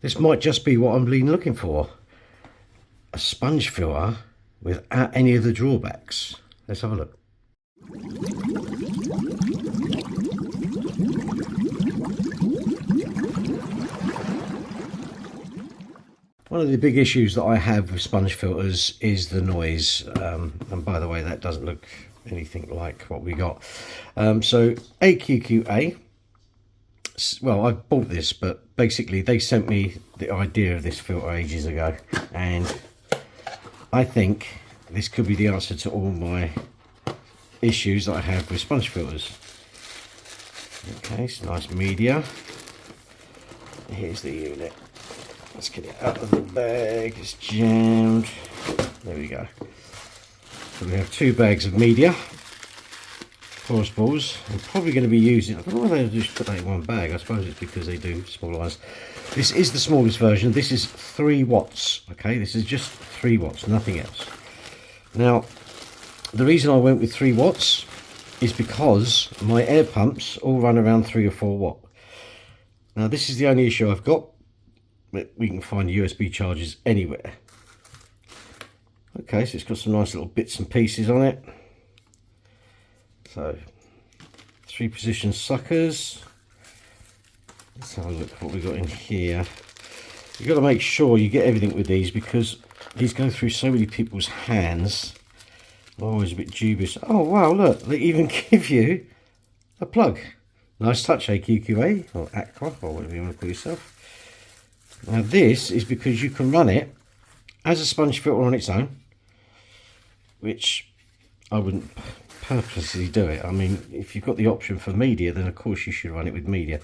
This might just be what I'm been looking for. A sponge filter without any of the drawbacks. Let's have a look. One of the big issues that I have with sponge filters is the noise. And by the way, that doesn't look anything like what we got. So AQQA, well, I bought this, but basically they sent me the idea of this filter ages ago, and I think this could be the answer to all my issues that I have with sponge filters. Okay, it's nice media. Here's the unit. Let's get it out of the bag. It's jammed. There we go. So we have 2 bags of media, porous balls. I'm probably going to be using, I don't know why they just put that in one bag. I suppose it's because they do small ones. This is the smallest version. This is 3 watts. Okay, this is just 3 watts, nothing else. Now, the reason I went with 3 watts is because my air pumps all run around 3 or 4 watt. Now, this is the only issue I've got. We can find USB chargers anywhere. Okay, so it's got some nice little bits and pieces on it. So 3 position suckers. Let's have a look at what we've got in here. You've got to make sure you get everything with these, because these go through so many people's hands. I'm always a bit dubious. Oh wow, look, they even give you a plug. Nice touch, AQQA or AQQA or whatever you want to call yourself. Now this is because you can run it as a sponge filter on its own, which I wouldn't purposely do it. I mean, if you've got the option for media, then of course you should run it with media.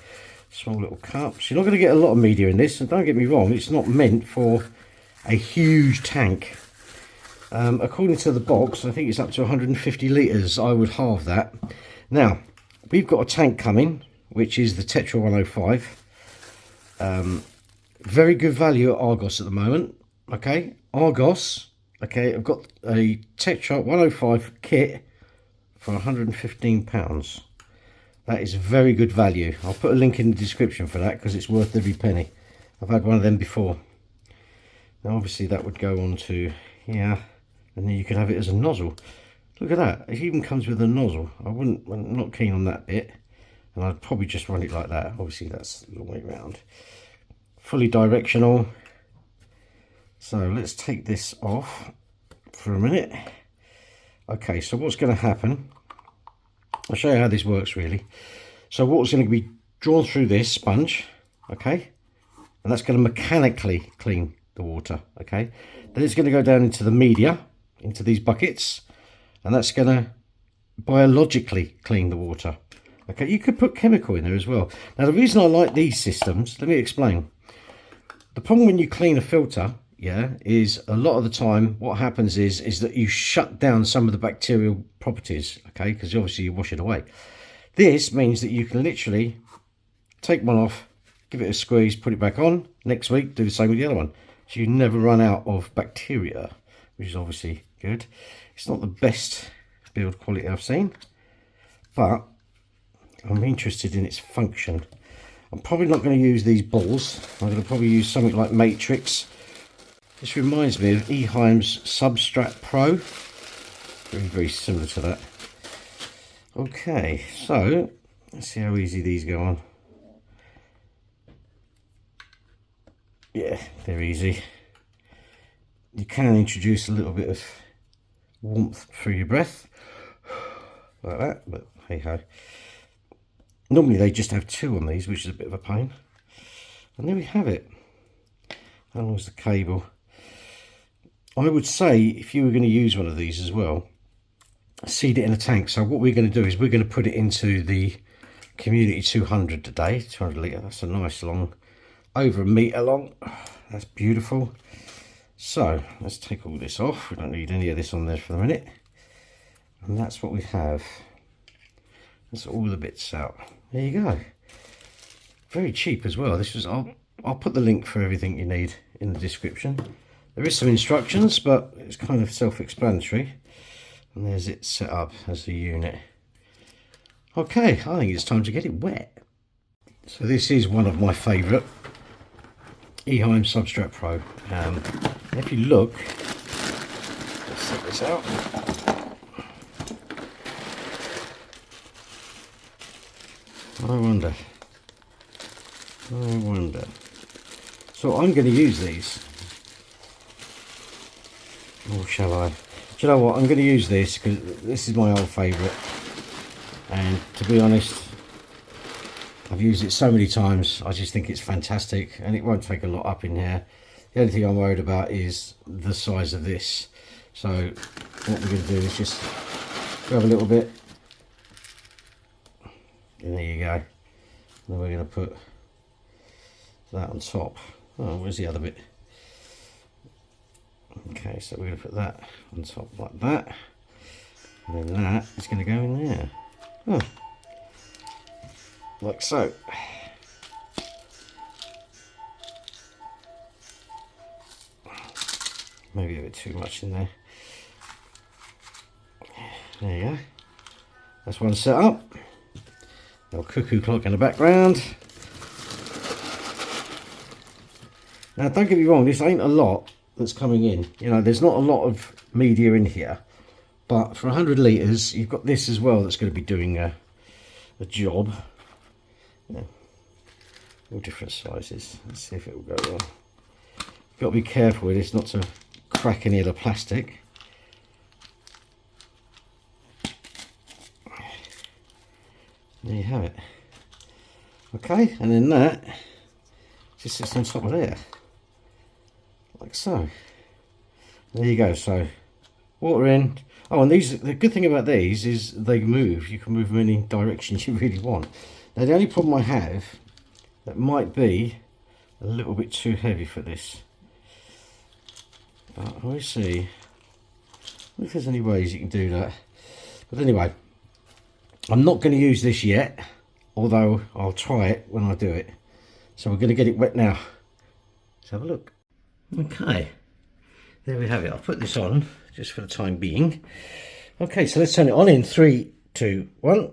Small little cups. You're not going to get a lot of media in this, and don't get me wrong, it's not meant for a huge tank. According to the box, I think it's up to 150 litres. I would halve that. Now, we've got a tank coming, which is the Tetra 105. Very good value at Argos at the moment. Okay, Argos. Okay, I've got a Tetra 105 kit for £115. That is very good value. I'll put a link in the description for that, because it's worth every penny. I've had one of them before. Now obviously that would go on to here, and then you could have it as a nozzle. Look at that, it even comes with a nozzle. I'm not keen on that bit, and I'd probably just run it like that. Obviously that's the way around. Fully directional. So let's take this off for a minute. Okay, so what's going to happen, I'll show you how this works really. So what's going to be drawn through this sponge, okay, and that's going to mechanically clean the water. Okay, then it's going to go down into the media, into these buckets, and that's going to biologically clean the water. Okay, you could put chemical in there as well. Now the reason I like these systems, let me explain. The problem when you clean a filter, yeah, is a lot of the time what happens is that you shut down some of the bacterial properties, okay, because obviously you wash it away. This means that you can literally take one off, give it a squeeze, put it back on, next week do the same with the other one. So you never run out of bacteria, which is obviously good. It's not the best build quality I've seen, but I'm interested in its function. I'm probably not going to use these balls. I'm going to probably use something like Matrix. This reminds me of Eheim's Substrat Pro. Very, very similar to that. Okay, so let's see how easy these go on. Yeah, they're easy. You can introduce a little bit of warmth through your breath, like that, but hey ho. Normally they just have 2 on these, which is a bit of a pain. And there we have it. How long is the cable? I would say if you were going to use one of these as well, seed it in a tank. So what we're going to do is we're going to put it into the Community 200 today, 200 litre. That's a nice long, over a metre long. That's beautiful. So let's take all this off. We don't need any of this on there for the minute. And that's what we have. That's all the bits out. There you go. Very cheap as well. This was, I'll put the link for everything you need in the description. There is some instructions, but it's kind of self-explanatory. And there's it set up as a unit. Okay, I think it's time to get it wet. So this is one of my favourite Eheim Substrate Pro. If you look, let's set this out. I wonder. So I'm going to use these. Or shall I? Do you know what? I'm going to use this because this is my old favourite. And to be honest, I've used it so many times. I just think it's fantastic, and it won't take a lot up in here. The only thing I'm worried about is the size of this. So what we're going to do is just grab a little bit. And there you go. And then we're going to put that on top. Oh, where's the other bit? Okay, so we're going to put that on top like that. And then that is going to go in there. Oh, like so. Maybe a bit too much in there. There you go. That's one set up. Little cuckoo clock in the background. Now don't get me wrong, this ain't a lot that's coming in. You know, there's not a lot of media in here. But for 100 litres, you've got this as well that's going to be doing a job. Yeah. All different sizes. Let's see if it will go well. You've got to be careful with this not to crack any of the plastic. There you have it. Okay, and then that just sits on top of there. Like so. There you go. So water in. Oh, and these, the good thing about these is they move. You can move them any directions you really want. Now the only problem I have, that might be a little bit too heavy for this. But we'll see if there's any ways you can do that. But anyway, I'm not going to use this yet, although I'll try it when I do it. So we're going to get it wet now. Let's have a look. Okay, there we have it. I'll put this on just for the time being. Okay, so let's turn it on in 3, 2, 1.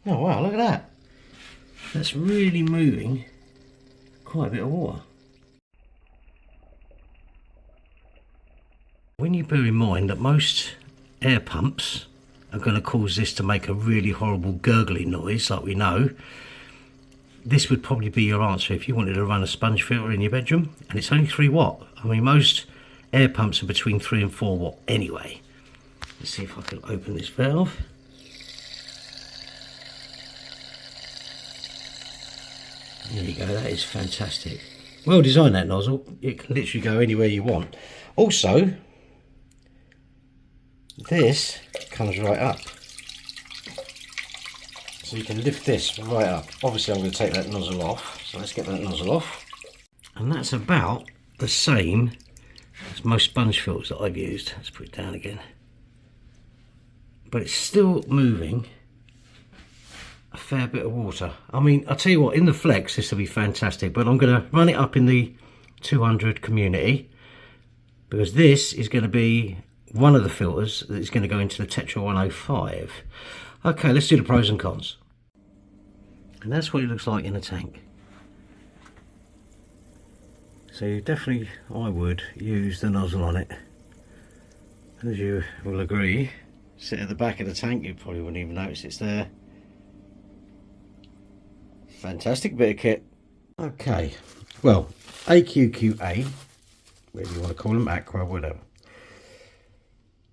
Oh wow, look at that. That's really moving quite a bit of water. When you bear in mind that most air pumps are going to cause this to make a really horrible gurgling noise, like we know, this would probably be your answer if you wanted to run a sponge filter in your bedroom, and it's only 3 watt. I mean, most air pumps are between 3 and 4 watt anyway. Let's see if I can open this valve. There you go, that is fantastic. Well designed, that nozzle. It can literally go anywhere you want. Also, this comes right up. So you can lift this right up. Obviously I'm going to take that nozzle off. So let's get that nozzle off. And that's about the same as most sponge filters that I've used. Let's put it down again. But it's still moving a fair bit of water. I mean, I'll tell you what, in the flex this will be fantastic, but I'm going to run it up in the 200 community, because this is going to be one of the filters that is going to go into the Tetra 105. Okay, let's do the pros and cons. And that's what it looks like in a tank. So definitely I would use the nozzle on it. As you will agree, sit at the back of the tank, you probably wouldn't even notice it's there. Fantastic bit of kit. Okay, well, AQQA, whatever you want to call them, AQQA, whatever.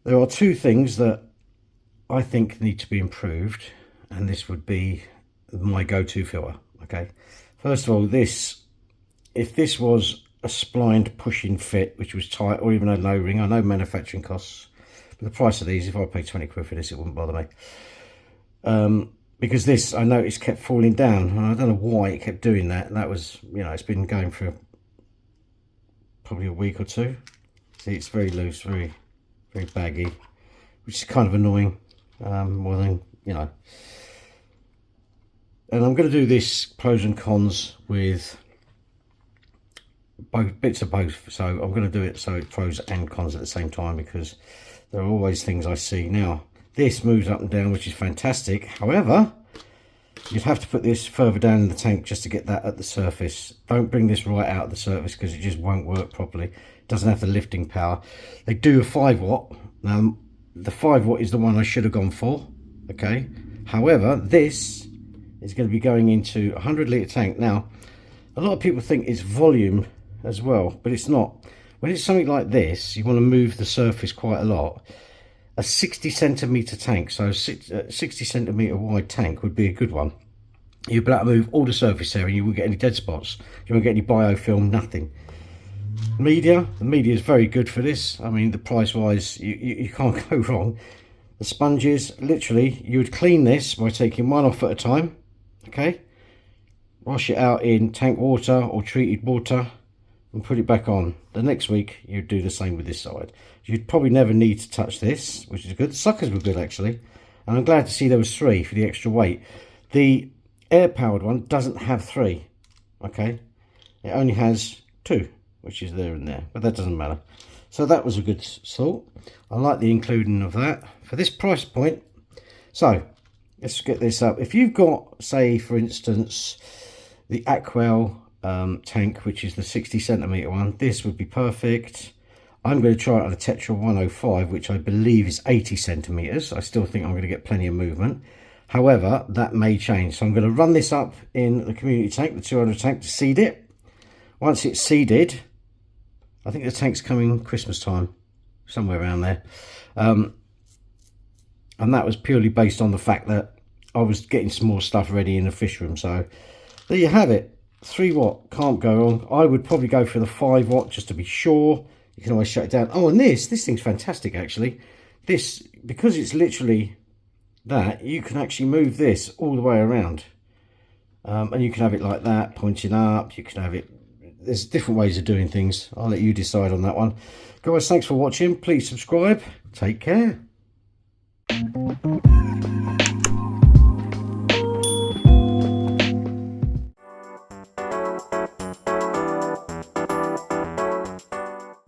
There are 2 things that I think need to be improved, and this would be my go-to filter. Okay, first of all, this, if this was a splined pushing fit which was tight, or even a no ring, I know manufacturing costs, but the price of these, if I paid 20 quid for this, it wouldn't bother me. Because this, I noticed, kept falling down, and I don't know why it kept doing that. And that was, you know, it's been going for probably a week or 2. See, it's very loose, very baggy, which is kind of annoying, more than, you know. And I'm going to do this pros and cons with both bits of both. So I'm going to do it so it's pros and cons at the same time, because there are always things I see. Now, this moves up and down, which is fantastic. However, You'd have to put this further down in the tank just to get that at the surface. Don't bring this right out of the surface because it just won't work properly. It doesn't have the lifting power. They do a 5 watt. Now the 5 watt is the one I should have gone for. Okay. However, this is going to be going into a 100 litre tank. Now, a lot of people think it's volume as well, but it's not. When it's something like this, you want to move the surface quite a lot. A 60 centimetre tank, so a 60 centimetre wide tank would be a good one. You'd be able to move all the surface area, you won't get any dead spots, you won't get any biofilm, nothing. The media is very good for this. I mean, the price wise, you can't go wrong. The sponges, literally, you would clean this by taking one off at a time, okay? Wash it out in tank water or treated water and put it back on. The next week, you'd do the same with this side. You'd probably never need to touch this, which is good. The suckers were good, actually. And I'm glad to see there was 3 for the extra weight. The air-powered one doesn't have 3, okay? It only has 2, which is there and there, but that doesn't matter. So that was a good thought. I like the including of that. For this price point, so let's get this up. If you've got, say, for instance, the AQQA tank, which is the 60 centimetre one, this would be perfect. I'm going to try it on a Tetra 105, which I believe is 80 centimetres. I still think I'm going to get plenty of movement. However, that may change. So I'm going to run this up in the community tank, the 200 tank, to seed it. Once it's seeded, I think the tank's coming Christmas time, somewhere around there. And that was purely based on the fact that I was getting some more stuff ready in the fish room. So there you have it. 3 watt, can't go wrong. I would probably go for the 5 watt just to be sure. You can always shut it down. Oh, and this thing's fantastic, actually. This, because it's literally that, you can actually move this all the way around. And you can have it like that, pointing up. You can have it, there's different ways of doing things. I'll let you decide on that one. Guys, thanks for watching. Please subscribe. Take care.